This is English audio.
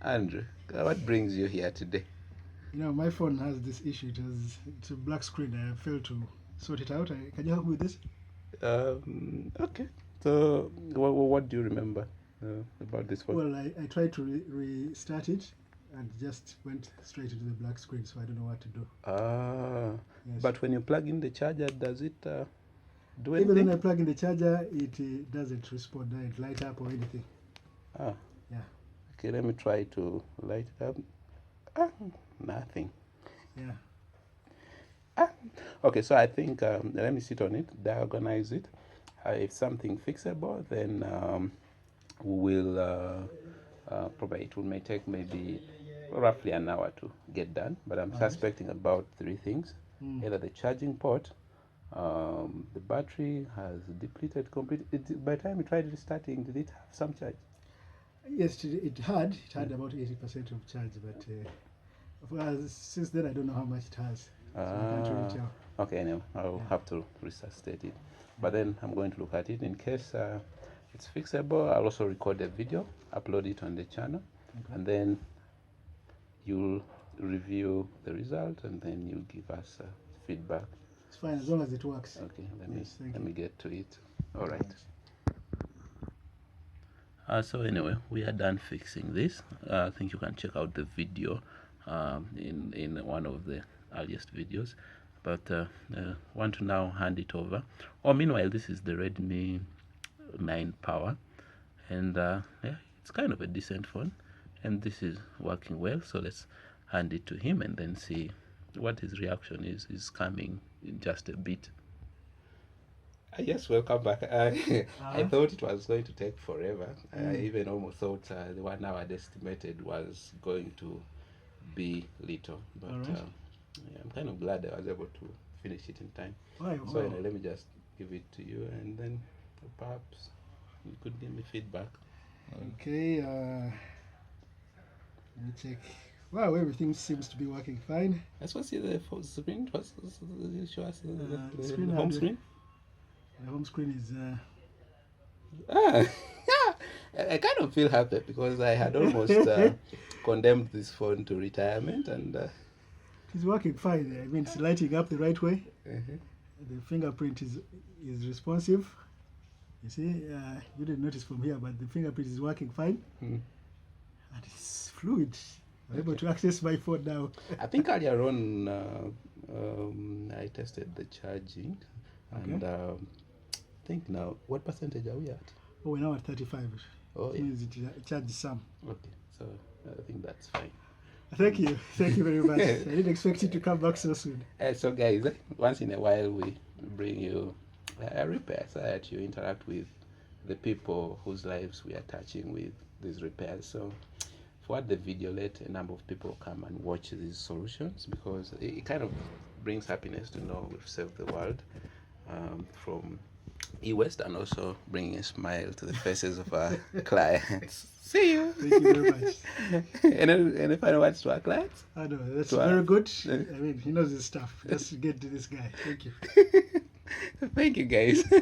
Andrew, what brings you here today? You know, my phone has this issue. It's a black screen. I failed to sort it out. Can you help me with this? Okay. So, what do you remember about this phone? Well, I tried to restart it and just went straight into the black screen, so I don't know what to do. Ah, Yes. but when you plug in the charger, does it do Even when anything? I plug in the charger, it doesn't respond, doesn't light up or anything. Ah, Yeah, okay. Let me try to light it up. Ah, nothing. yeah. Ah, okay. So I think let me sit on it, diagonalize it. If something fixable, then we will probably it will may take maybe roughly an hour to get done. But I'm All right. suspecting about three things: either the charging port, the battery has depleted completely. By the time you tried restarting, did it have some charge? Yes, it had about 80% of charge, but since then I don't know how much it has, so I can't really Ah, tell. okay. Anyway, I'll Yeah. have to resuscitate it. But then I'm going to look at it in case it's fixable. I'll also record a video, upload it on the channel, Okay. and then you'll review the result, and then you'll give us feedback. It's fine as long as it works. Okay, Yes, thank let you. me get to it. All right. So anyway, we are done fixing this. I think you can check out the video in one of the earliest videos. But want to now hand it over. Oh, meanwhile, this is the Redmi 9 Power, and yeah, it's kind of a decent phone, and this is working well. So let's hand it to him and then see what his reaction is. Is coming in just a bit. Yes, welcome back. I thought it was going to take forever. I even almost thought the 1 hour I'd estimated was going to be little. But All right. yeah, I'm kind of glad I was able to finish it in time. Why? So anyway, let me just give it to you, and then perhaps you could give me feedback. Okay, let me check. Wow, everything seems to be working fine. I suppose see the screen. Show us Screen the home had- screen. The home screen is Ah, I kind of feel happy because I had almost condemned this phone to retirement, and it's working fine. I mean, it's lighting up the right way. uh-huh. The fingerprint is responsive. You see, you didn't notice from here, but the fingerprint is working fine, and it's fluid. I'm able to access my phone now. I think earlier on I tested the charging, and I think now what percentage are we at? Oh, we're now at 35. Oh, It yeah. means it charges some. Okay, so I think that's fine. Thank you. Thank you very much. I didn't expect you to come back so soon. So guys, once in a while we bring you a repair so that you interact with the people whose lives we are touching with these repairs. So for the video, let a number of people come and watch these solutions, because it kind of brings happiness to know we've saved the world from e-waste, and also bringing a smile to the faces of our clients. See you. Thank you very much. Any final words to our clients? I know, that's To very us. good. I mean, he knows his stuff. Just get to this guy. Thank you. Thank you, guys.